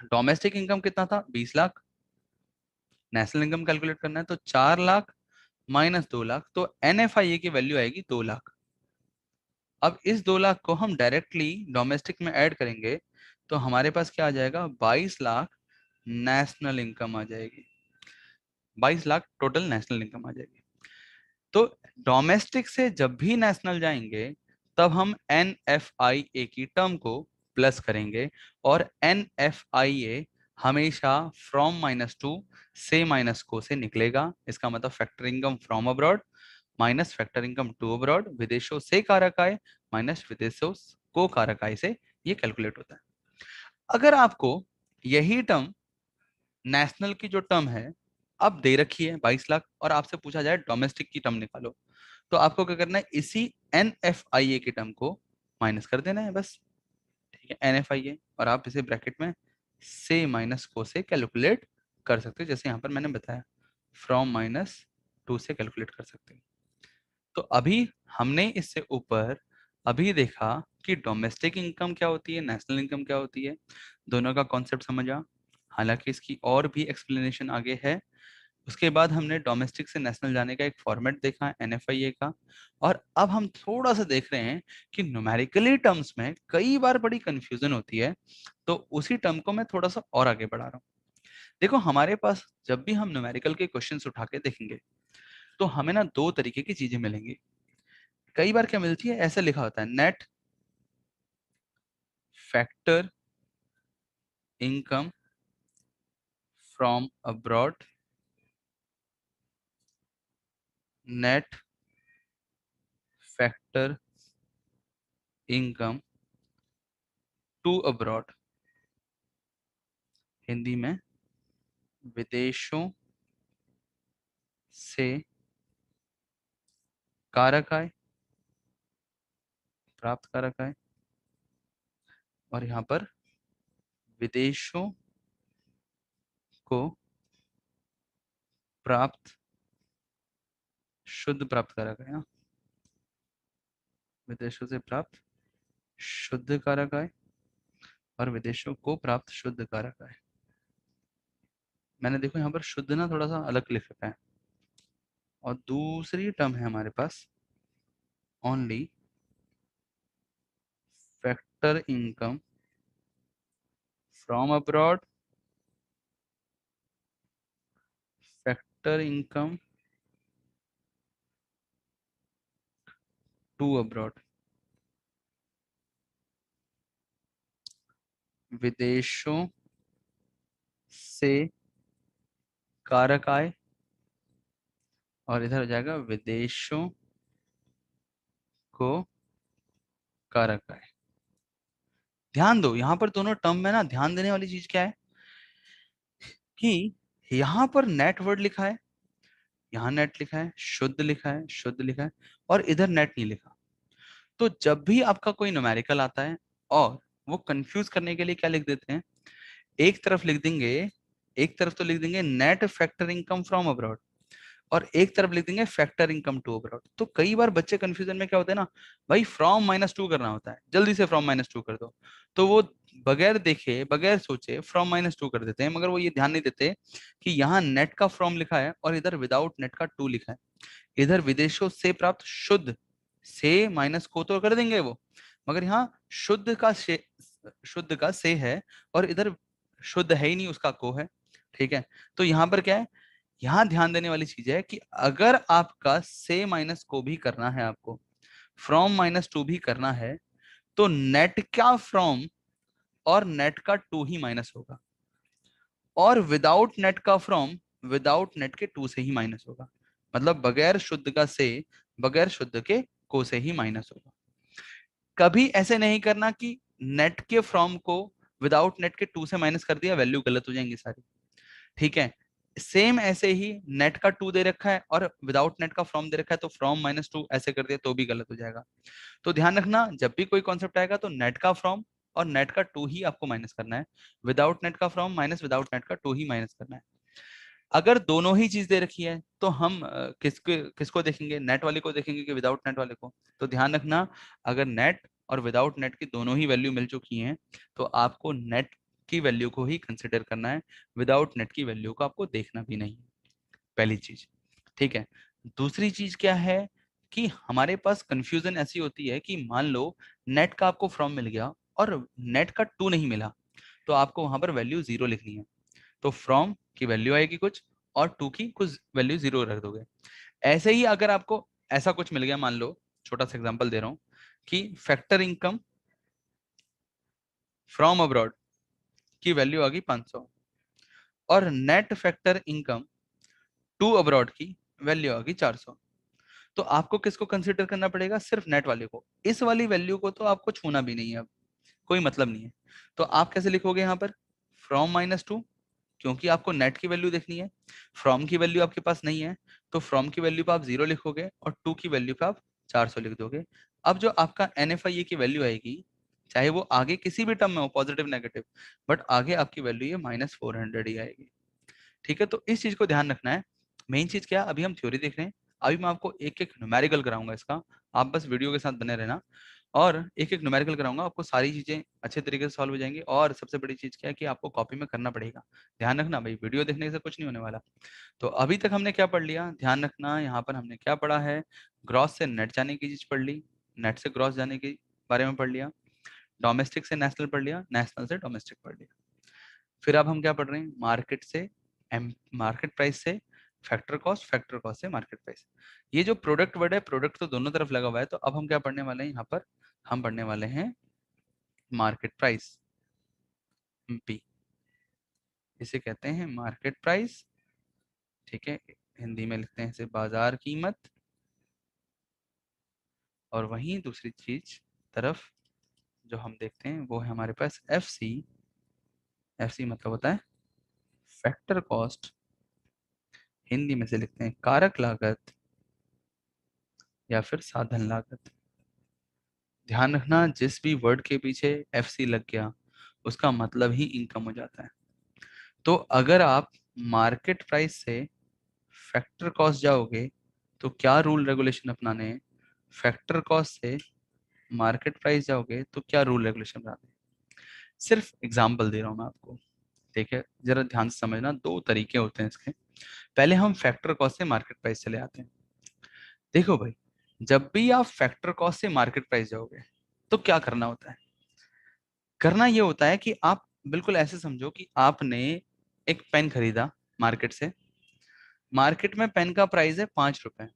डोमेस्टिक इनकम कितना था, 20 लाख। नेशनल इनकम कैलकुलेट करना है तो 4 लाख माइनस 2 लाख, तो NFIA की वैल्यू आएगी 2 लाख। अब इस 2 लाख को हम डायरेक्टली डोमेस्टिक में ऐड करेंगे, तो हमारे पास क्या आ जाएगा, 22 लाख नेशनल इनकम आ जाएगी। 22 लाख टोटल नेशनल इनकम आ जाएगी। तो डोमेस्टिक से जब भी नेशनल जाएंगे, तब हम NFIA की टर्म को प्लस करेंगे, और NFIA हमेशा फ्रॉम माइनस टू, से माइनस को से निकलेगा। इसका मतलब factor income from abroad minus factor income to abroad, विदेशों से कारक आय माइनस विदेशों को कारक आय से ये कैलकुलेट होता है। अगर आपको यही टर्म, नेशनल की जो टर्म है, अब दे रखी है 22 लाख, और आपसे पूछा जाए डोमेस्टिक की टर्म निकालो, तो आपको क्या करना है, इसी NFIA की टर्म को माइनस कर देना है बस। ठीक है, NFIA, और आप इसे ब्रैकेट में से माइनस को से कैलकुलेट कर सकते हो, जैसे यहाँ पर मैंने बताया, फ्रॉम माइनस टू से कैलकुलेट कर सकते हो। तो अभी हमने इससे ऊपर अभी देखा कि डोमेस्टिक इनकम क्या होती है, नेशनल इनकम क्या होती है, दोनों का कॉन्सेप्ट समझा। हालांकि इसकी और भी एक्सप्लेनेशन आगे है। उसके बाद हमने डोमेस्टिक से नेशनल जाने का एक फॉर्मेट देखा NFIA का। और अब हम थोड़ा सा देख रहे हैं कि न्यूमेरिकली टर्म्स में कई बार बड़ी कंफ्यूजन होती है, तो उसी टर्म को मैं थोड़ा सा और आगे बढ़ा रहा हूँ। देखो, हमारे पास जब भी हम न्यूमेरिकल के क्वेश्चंस उठा के देखेंगे, तो हमें ना दो तरीके की चीजें मिलेंगी। कई बार क्या मिलती है, ऐसे लिखा होता है, net factor income from abroad, net factor income to abroad, Hindi में विदेशों से कारक आय, प्राप्त कारक आय, और यहाँ पर विदेशों को प्राप्त शुद्ध प्राप्त कारक आय, हाँ, विदेशों से प्राप्त शुद्ध कारक आय और विदेशों को प्राप्त शुद्ध कारक आय। मैंने देखो यहाँ पर शुद्ध ना थोड़ा सा अलग लिख रखा है, और दूसरी टर्म है हमारे पास only factor income from abroad, factor income to abroad, विदेशों से कारक आय और इधर हो जाएगा विदेशों को कारक आय। ध्यान दो यहाँ पर दोनों टर्म में ना ध्यान देने वाली चीज क्या है कि यहाँ पर नेट वर्ड लिखा है, यहाँ नेट लिखा है, शुद्ध लिखा है, शुद्ध लिखा है, और इधर नेट नहीं लिखा। तो जब भी आपका कोई न्यूमेरिकल आता है और वो कंफ्यूज करने के लिए क्या लिख देते हैं, एक तरफ लिख देंगे, एक तरफ तो लिख देंगे net factor income from abroad, और एक तरफ लिख देंगे फैक्टर इनकम टू अब्रॉड। तो कई बार बच्चे कंफ्यूजन में क्या होते हैं ना, भाई फ्रॉम -2 करना होता है, जल्दी से फ्रॉम -2 कर दो, तो वो बगैर देखे बगैर सोचे फ्रॉम -2 कर देते हैं, मगर वो ये ध्यान नहीं देते कि यहाँ नेट का फ्रॉम लिखा है और इधर विदाउट नेट का टू लिखा है। इधर विदेशों से प्राप्त शुद्ध से माइनस को तो कर देंगे वो, मगर यहाँ शुद्ध का से है और इधर शुद्ध है ही नहीं, उसका को है। ठीक है, तो यहाँ पर क्या है, यहाँ ध्यान देने वाली चीज है कि अगर आपका से माइनस को भी करना है, आपको फ्रॉम -2 भी करना है, तो नेट का फ्रॉम और नेट का टू ही माइनस होगा, और विदाउट नेट का फ्रॉम विदाउट नेट के टू से ही माइनस होगा। मतलब बगैर शुद्ध का से, बगैर शुद्ध के को से ही माइनस होगा। कभी ऐसे नहीं करना कि नेट के फ्रॉम को विदाउट नेट के टू से माइनस कर दिया, वैल्यू गलत हो जाएंगी सारी। ठीक है, सेम ऐसे ही नेट का टू दे रखा है और विदाउट नेट का फ्रॉम दे रखा है, तो फ्रॉम -2 ऐसे कर दिया तो भी गलत हो जाएगा। तो ध्यान रखना, जब भी कोई कॉन्सेप्ट आएगा तो नेट का फ्रॉम और नेट का टू ही आपको माइनस करना है, विदाउट नेट का फ्रॉम माइनस विदाउट नेट का टू ही माइनस करना है। अगर दोनों ही चीज दे रखी है तो हम किसको देखेंगे, नेट वाले को देखेंगे कि विदाउट नेट वाले को। तो ध्यान रखना, अगर नेट और विदाउट नेट की दोनों ही वैल्यू मिल चुकी हैं तो आपको नेट की वैल्यू को ही कंसिडर करना है, विदाउट नेट की वैल्यू को आपको देखना भी नहीं, पहली चीज। ठीक है, दूसरी चीज क्या है कि हमारे पास कंफ्यूजन ऐसी होती है कि मान लो नेट का आपको फ्रॉम मिल गया और नेट का टू नहीं मिला, तो आपको वहां पर वैल्यू जीरो लिखनी है। तो फ्रॉम की वैल्यू आएगी कुछ और टू की कुछ वैल्यू जीरो रख दोगे। ऐसे ही अगर आपको ऐसा कुछ मिल गया, मान लो छोटा सा एग्जांपल दे रहा हूं कि फैक्टर इनकम फ्रॉम अब्रॉड की वैल्यू आ गई 500 और net factor income to abroad की वैल्यू आ गई 400, तो आपको किसको कंसीडर करना पड़ेगा, सिर्फ नेट वाले को। इस वाली वैल्यू को तो आपको छूना भी नहीं है, अब कोई मतलब नहीं है। तो आप कैसे लिखोगे यहाँ पर, फ्रॉम -2, क्योंकि आपको नेट की वैल्यू देखनी है, फ्रॉम की वैल्यू आपके पास नहीं है, तो फ्रॉम की वैल्यू पे आप 0 लिखोगे और टू की वैल्यू पे आप 400 लिख दोगे। अब जो आपका NFIA की वैल्यू आएगी, चाहे वो आगे किसी भी टर्म में हो, पॉजिटिव नेगेटिव, बट आगे आपकी वैल्यू ये -400 ही आएगी। ठीक है, तो इस चीज को ध्यान रखना है। मेन चीज क्या है, अभी हम थ्योरी देख रहे हैं, अभी मैं आपको एक एक न्यूमेरिकल कराऊंगा इसका, आप बस वीडियो के साथ बने रहना, और एक एक न्यूमेरिकल कराऊंगा, आपको सारी चीजें अच्छे तरीके से सॉल्व हो जाएंगी। और सबसे बड़ी चीज क्या है कि आपको कॉपी में करना पड़ेगा। ध्यान रखना भाई, वीडियो देखने से कुछ नहीं होने वाला। तो अभी तक हमने क्या पढ़ लिया, ध्यान रखना, यहाँ पर हमने क्या पढ़ा है, ग्रॉस से नेट जाने की चीज पढ़ ली, नेट से ग्रॉस जाने के बारे में पढ़ लिया, डोमेस्टिक से नेशनल पढ़ लिया, नेशनल से डोमेस्टिक पढ़ लिया। फिर अब हम क्या पढ़ रहे हैं, मार्केट से मार्केट प्राइस से फैक्टर कॉस्ट, फैक्टर कॉस्ट से मार्केट प्राइस। ये जो प्रोडक्ट वर्ड है, प्रोडक्ट तो दोनों तरफ लगा हुआ है, तो अब हम क्या पढ़ने वाले हैं यहाँ पर, हम पढ़ने वाले हैं मार्केट प्राइस, एमपी, इसे कहते हैं मार्केट प्राइस। ठीक है, हिंदी में लिखते हैं इसे बाजार कीमत। और वहीं दूसरी चीज तरफ जो हम देखते हैं वो है हमारे पास एफसी। एफसी मतलब होता है फैक्टर कॉस्ट, हिंदी में से लिखते हैं कारक लागत या फिर साधन लागत। ध्यान रखना, जिस भी वर्ड के पीछे एफसी लग गया उसका मतलब ही इनकम हो जाता है। तो अगर आप मार्केट प्राइस से फैक्टर कॉस्ट जाओगे तो क्या रूल रेगुलेशन अपनाने हैं, फैक्टर कॉस्ट से मार्केट प्राइस जाओगे तो क्या रूल रेगुलेशन अपनाने हैं। सिर्फ एग्जांपल दे रहा हूं मैं आपको, ठीक है, जरा ध्यान से समझना, दो तरीके होते हैं इसके। पहले हम फैक्टर कॉस्ट से मार्केट प्राइस चले आते हैं। देखो भाई, जब भी आप फैक्टर कॉस्ट से मार्केट प्राइस जाओगे तो क्या करना होता है, करना ये होता है कि आप बिल्कुल ऐसे समझो कि आपने एक पेन खरीदा मार्केट से, मार्केट में पेन का प्राइस है 5 रुपए,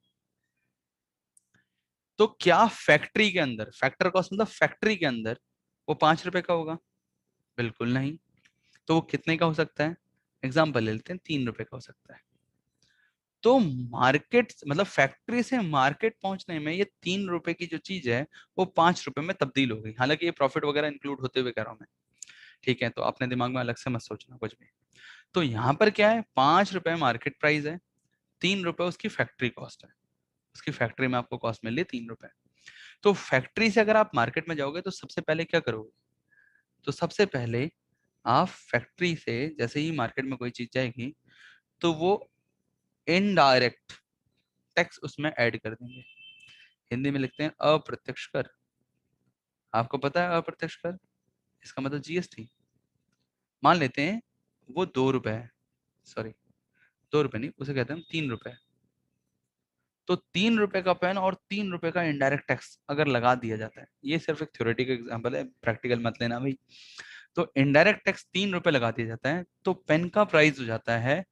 तो क्या फैक्ट्री के अंदर, फैक्टर कॉस्ट मतलब फैक्ट्री के अंदर वो 5 रुपए का होगा, बिल्कुल नहीं। तो वो कितने का हो सकता है, एग्जाम्पल ले लेते हैं, 3 रुपए का हो सकता है। तो मार्केट मतलब फैक्ट्री से मार्केट पहुंचने में ये 3 रुपए की जो चीज है वो 5 रुपए में तब्दील हो गई। हालांकि ये प्रॉफिट वगैरह इंक्लूड होते हुए कह रहा हूं मैं, ठीक है, तो अपने दिमाग में अलग से मत सोचना कुछ भी। तो यहाँ पर क्या है, 5 रुपए मार्केट प्राइस है, 3 रुपए उसकी फैक्ट्री कॉस्ट है। उसकी फैक्ट्री में आपको कॉस्ट मिल रही है 3 रुपए। तो फैक्ट्री से अगर आप मार्केट में जाओगे तो सबसे पहले क्या करोगे, तो सबसे पहले आप फैक्ट्री से जैसे ही मार्केट में कोई चीज जाएगी तो वो इनडायरेक्ट टैक्स उसमें ऐड कर देंगे। हिंदी में लिखते हैं अप्रत्यक्ष कर। आपको पता है अप्रत्यक्ष कर, इसका मतलब जीएसटी। मान लेते हैं वो 2 रुपए है, सॉरी 2 रुपए नहीं, उसे कहते हैं 3 रुपए। तो 3 रुपए का पेन और 3 रुपए का इनडायरेक्ट टैक्स अगर लगा दिया जाता है, ये सिर्फ एक थ्योरेटिकल एग्जांपल है, प्रैक्टिकल मत लेना भाई। तो इनडायरेक्ट टैक्स 3 रुपए लगा दिया जाता है तो पेन का प्राइस हो जाता है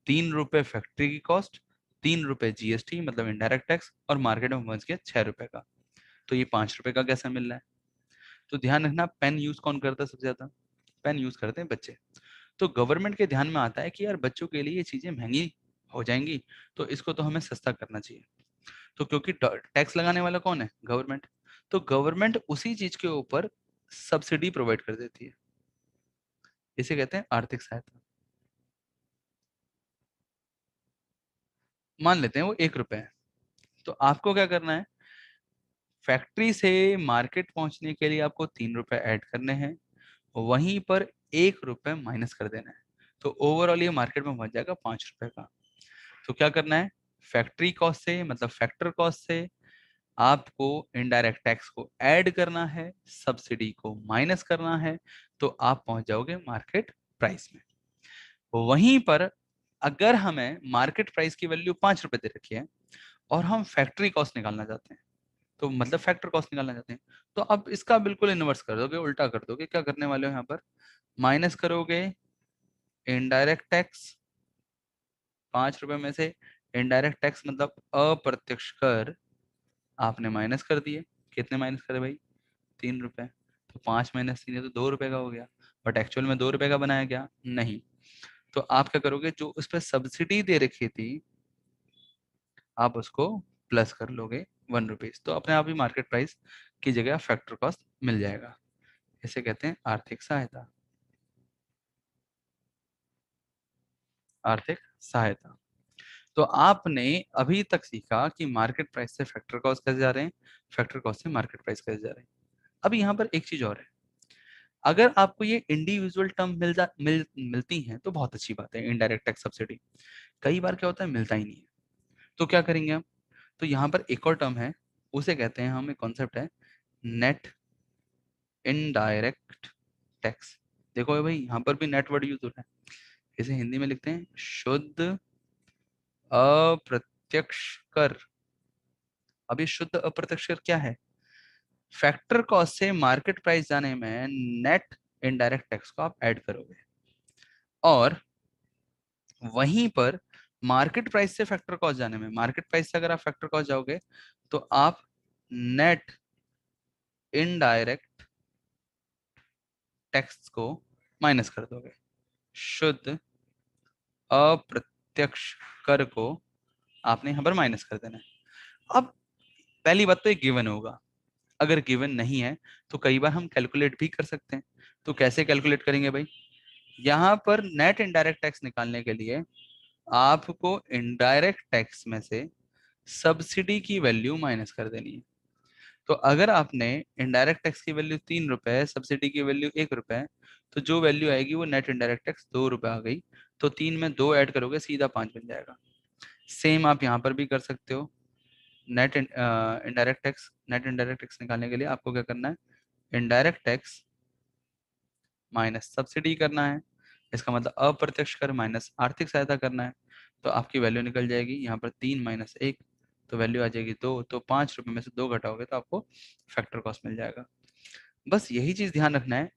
3 रुपए फैक्ट्री की कॉस्ट, 3 रुपए जीएसटी मतलब इनडायरेक्ट टैक्स, और मार्केट में पहुंच गया 6 रुपए का। तो ये 5 रुपए का कैसे मिल रहा है। तो ध्यान रखना, पेन यूज कौन करता है सबसे ज्यादा, पेन यूज करते हैं बच्चे। तो गवर्नमेंट के ध्यान में आता है कि यार बच्चों के लिए ये चीजें महंगी हो जाएंगी, तो इसको तो हमें सस्ता करना चाहिए। तो क्योंकि टैक्स लगाने वाला कौन है, गवर्नमेंट, तो गवर्नमेंट उसी चीज के ऊपर सब्सिडी प्रोवाइड कर देती है। इसे कहते हैं आर्थिक सहायता। मान लेते हैं वो 1 रुपए है, तो आपको क्या करना है, फैक्ट्री से मार्केट पहुंचने के लिए आपको 3 रुपए ऐड करने हैं, वहीं पर 1 रुपए माइनस कर देना है। तो ओवरऑल ये मार्केट में पहुंच जाएगा 5 रुपए का। तो क्या करना है, फैक्ट्री कॉस्ट से मतलब फैक्टर कॉस्ट से आपको इनडायरेक्ट टैक्स को ऐड करना है, सब्सिडी को माइनस करना है, तो आप पहुंच जाओगे मार्केट प्राइस में। वहीं पर अगर हमें मार्केट प्राइस की वैल्यू 5 रुपए दे रखी है और हम फैक्ट्री कॉस्ट निकालना चाहते हैं, तो मतलब फैक्टर कॉस्ट निकालना चाहते हैं, तो अब इसका बिल्कुल इनवर्स कर दोगे, उल्टा कर दोगे। क्या करने वाले हो यहाँ पर, माइनस करोगे इनडायरेक्ट टैक्स, 5 रुपए में से इनडायरेक्ट टैक्स मतलब अप्रत्यक्ष कर आपने माइनस कर दिए। कितने माइनस करे भाई, 3 रुपए। तो 5 - 3 है तो 2 रुपए का हो गया, बट एक्चुअल में 2 रुपए का बनाया गया नहीं। तो आप क्या करोगे, जो उस पर सब्सिडी दे रखी थी आप उसको प्लस कर लोगे 1 रुपीज, तो अपने आप ही मार्केट प्राइस की जगह फैक्टर कॉस्ट मिल जाएगा। इसे कहते हैं आर्थिक सहायता। आर्थिक सहायता। तो आपने अभी तक सीखा कि मार्केट प्राइस से फैक्टर कॉस्ट कैसे जा रहे हैं, फैक्टर कॉस्ट से मार्केट प्राइस कैसे जा रहे हैं। अब यहाँ पर एक चीज और है, अगर आपको ये इंडिविजुअल टर्म मिलती हैं तो बहुत अच्छी बात है, इनडायरेक्ट टैक्स सब्सिडी। कई बार क्या होता है मिलता ही नहीं है, तो क्या करेंगे हम, तो यहाँ पर एक और टर्म है, उसे कहते हैं, हम एक कॉन्सेप्ट है नेट इनडायरेक्ट टैक्स। देखो भाई यहाँ पर भी नेट वर्ड यूज हो रहा है, इसे हिंदी में लिखते हैं शुद्ध अप्रत्यक्ष कर। अब ये शुद्ध अप्रत्यक्ष कर क्या है, फैक्टर कॉस्ट से मार्केट प्राइस जाने में नेट इनडायरेक्ट टैक्स को आप ऐड करोगे, और वहीं पर मार्केट प्राइस से फैक्टर कॉस्ट जाने में, मार्केट प्राइस से अगर आप फैक्टर कॉस्ट जाओगे तो आप नेट इनडायरेक्ट टैक्स को माइनस कर दोगे। शुद्ध अप्रत्यक्ष कर को आपने यहां पर माइनस कर देना है। अब पहली बात तो ये गिवन होगा, अगर गिवन नहीं है तो कई बार हम कैलकुलेट भी कर सकते हैं। तो कैसे कैलकुलेट करेंगे भाई, यहाँ पर नेट इनडायरेक्ट टैक्स निकालने के लिए आपको इनडायरेक्ट टैक्स में से सब्सिडी की वैल्यू माइनस कर देनी है। तो अगर आपने इनडायरेक्ट टैक्स की वैल्यू 3 रुपए है, सब्सिडी की वैल्यू 1 रुपए है, तो जो वैल्यू आएगी वो नेट इनडायरेक्ट टैक्स 2 रुपए आ गई। तो 3 में 2 ऐड करोगे सीधा 5 बन जाएगा। सेम आप यहाँ पर भी कर सकते हो। नेट इनडायरेक्ट टैक्स निकालने के लिए आपको क्या करना है, इनडायरेक्ट टैक्स माइनस सब्सिडी करना है, इसका मतलब अप्रत्यक्ष कर माइनस आर्थिक सहायता करना है। तो आपकी वैल्यू निकल जाएगी यहाँ पर 3 - 1, तो वैल्यू आ जाएगी 2। तो 5 रुपए में से 2 घटाओगे तो आपको फैक्टर कॉस्ट मिल जाएगा। बस यही चीज ध्यान रखना है।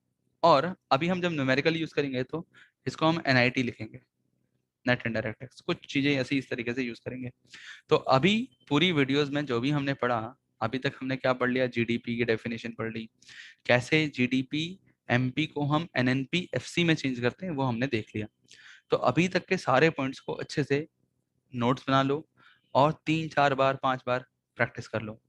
और अभी हम जब न्यूमेरिकल यूज करेंगे तो इसको हम एनआईटी लिखेंगे, नेट इनडायरेक्ट टैक्स, कुछ चीजें ऐसी इस तरीके से यूज करेंगे। तो अभी पूरी वीडियोस में जो भी हमने पढ़ा, अभी तक हमने क्या पढ़ लिया, जीडीपी की डेफिनेशन पढ़ ली, कैसे जीडीपी एमपी को हम एनएनपी एफसी में चेंज करते हैं वो हमने देख लिया। तो अभी तक के सारे पॉइंट्स को अच्छे से नोट्स बना लो और 3-4 बार 5 बार प्रैक्टिस कर लो।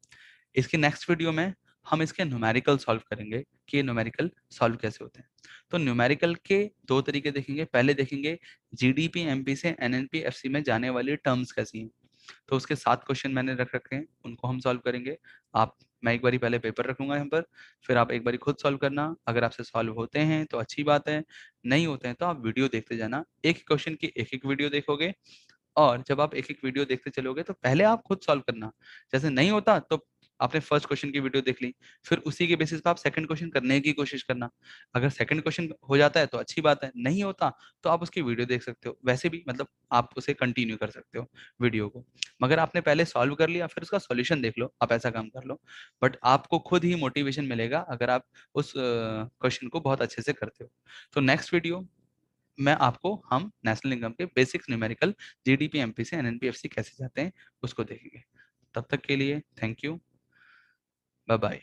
इसके नेक्स्ट वीडियो में हम इसके न्यूमेरिकल सॉल्व करेंगे कि ये न्यूमेरिकल सॉल्व कैसे होते हैं। तो न्यूमेरिकल के दो तरीके देखेंगे। पहले देखेंगे जीडीपी एमपी से एनएनपी एफसी में जाने वाली टर्म्स कैसी हैं। तो उसके 7 क्वेश्चन मैंने रख रखे हैं, उनको हम सॉल्व करेंगे। आप मैं एक बारी पहले पेपर रखूंगा यहाँ पर, फिर आप एक बारी खुद सॉल्व करना। अगर आपसे सॉल्व होते हैं तो अच्छी बात है, नहीं होते हैं तो आप वीडियो देखते जाना। एक क्वेश्चन की एक एक वीडियो देखोगे, और जब आप एक एक वीडियो देखते चलोगे तो पहले आप खुद सॉल्व करना। जैसे नहीं होता तो आपने फर्स्ट क्वेश्चन की वीडियो देख ली, फिर उसी के बेसिस पे आप सेकंड क्वेश्चन करने की कोशिश करना। अगर सेकंड क्वेश्चन हो जाता है तो अच्छी बात है, नहीं होता तो आप उसकी वीडियो देख सकते हो। वैसे भी मतलब आप उसे कंटिन्यू कर सकते हो वीडियो को, मगर आपने पहले सॉल्व कर लिया फिर उसका सॉल्यूशन देख लो, आप ऐसा काम कर लो। बट आपको खुद ही मोटिवेशन मिलेगा अगर आप उस क्वेश्चन को बहुत अच्छे से करते हो। तो नेक्स्ट वीडियो मैं आपको हम नेशनल इनकम के बेसिक्स न्यूमेरिकल जीडीपी एमपी से एनएनपीएफसी कैसे जाते हैं उसको देखेंगे। तब तक के लिए थैंक यू, बाय बाय।